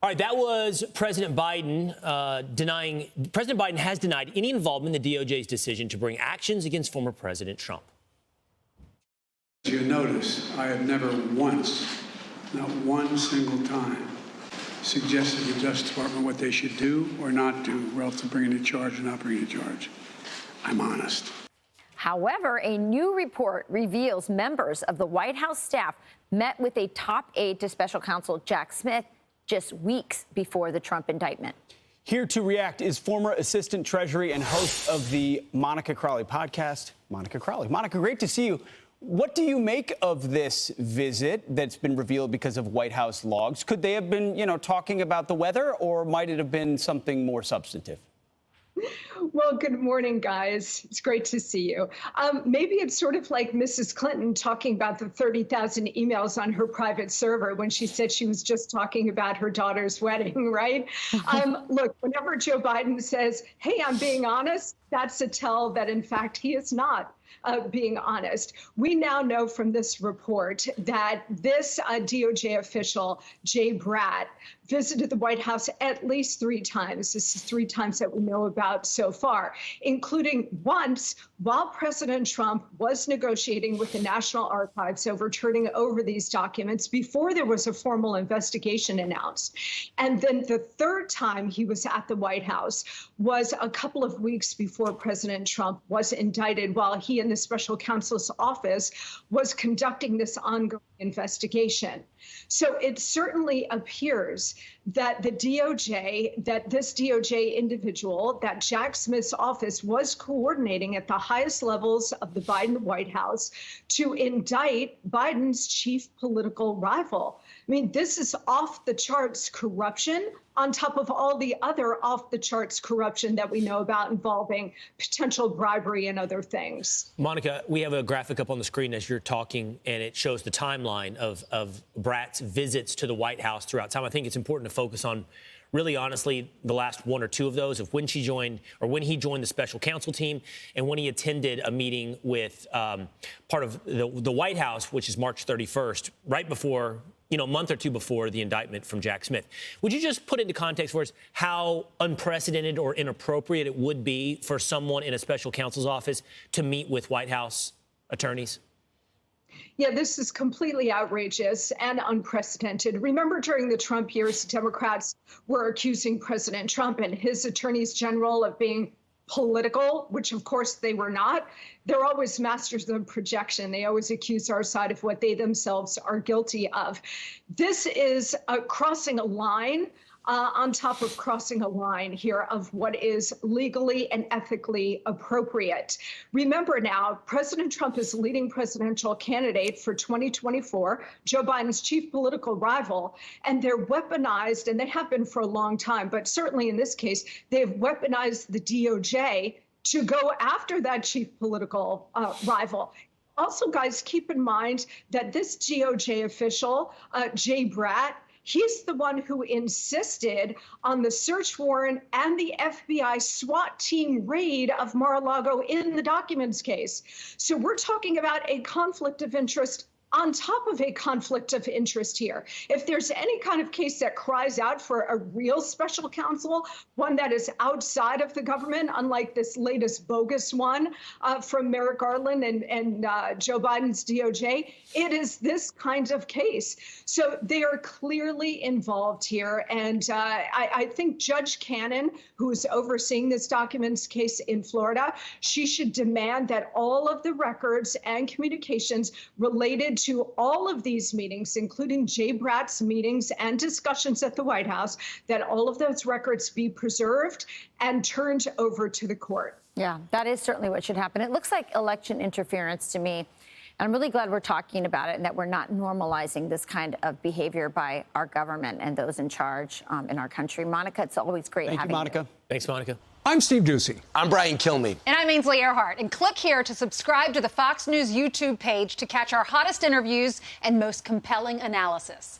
All right, that was President Biden President Biden has denied any involvement in the DOJ's decision to bring actions against former President Trump. As you notice, I have never once, not one single time, suggested to the Justice Department what they should do or not do relative to bringing a charge or not bringing a charge. I'm honest. However, a new report reveals members of the White House staff met with a top aide to special counsel Jack Smith just weeks before the Trump indictment. Here to react is former Assistant Treasury and host of the Monica Crowley Podcast, Monica Crowley. Monica, great to see you. What do you make of this visit that's been revealed because of White House logs? Could they have been, talking about the weather, or might it have been something more substantive? Well, good morning, guys. It's great to see you. Maybe it's sort of like Mrs. Clinton talking about the 30,000 emails on her private server when she said she was just talking about her daughter's wedding, right? Look, whenever Joe Biden says, hey, I'm being honest, that's a tell that, in fact, he is not being honest. We now know from this report that this DOJ official, Jay Bratt, visited the White House at least 3 times. This is 3 times that we know about so far, including once while President Trump was negotiating with the National Archives over turning over these documents before there was a formal investigation announced. And then the 3rd time he was at the White House was a couple of weeks before President Trump was indicted, while he in the special counsel's office was conducting this ongoing investigation. So it certainly appears that the DOJ, that this DOJ individual, that Jack Smith's office was coordinating at the highest levels of the Biden White House to indict Biden's chief political rival. I mean, this is off the charts corruption on top of all the other off the charts corruption that we know about involving potential bribery and other things. Monica, we have a graphic up on the screen as you're talking, and it shows the timeline of Bratt's visits to the White House throughout time. I think it's important to focus on, really honestly, the last 1 or 2 of those, of when he joined the special counsel team and when he attended a meeting with part of the White House, which is March 31st, right before, a month or 2 before the indictment from Jack Smith. Would you just put into context for us how unprecedented or inappropriate it would be for someone in a special counsel's office to meet with White House attorneys? Yeah, this is completely outrageous and unprecedented. Remember, during the Trump years, Democrats were accusing President Trump and his attorneys general of being political, which of course they were not. They're always masters of projection. They always accuse our side of what they themselves are guilty of. This is crossing a line on top of crossing a line here of what is legally and ethically appropriate. Remember now, President Trump is the leading presidential candidate for 2024, Joe Biden's chief political rival, and they're weaponized, and they have been for a long time, but certainly in this case, they've weaponized the DOJ to go after that chief political rival. Also, guys, keep in mind that this DOJ official, Jay Bratt, he's the one who insisted on the search warrant and the FBI SWAT team raid of Mar-a-Lago in the documents case. So we're talking about a conflict of interest on top of a conflict of interest here. If there's any kind of case that cries out for a real special counsel, one that is outside of the government, unlike this latest bogus one from Merrick Garland and Joe Biden's DOJ, it is this kind of case. So they are clearly involved here. And I think Judge Cannon, who is overseeing this documents case in Florida, she should demand that all of the records and communications related to all of these meetings, including Jay Bratt's meetings and discussions at the White House, that all of those records be preserved and turned over to the court. Yeah, that is certainly what should happen. It looks like election interference to me. And I'm really glad we're talking about it and that we're not normalizing this kind of behavior by our government and those in charge in our country. Monica, it's always great having you. Thank you, Monica. Thanks, Monica. I'm Steve Ducey. I'm Brian Kilmeade. And I'm Ainsley Earhart. And click here to subscribe to the Fox News YouTube page to catch our hottest interviews and most compelling analysis.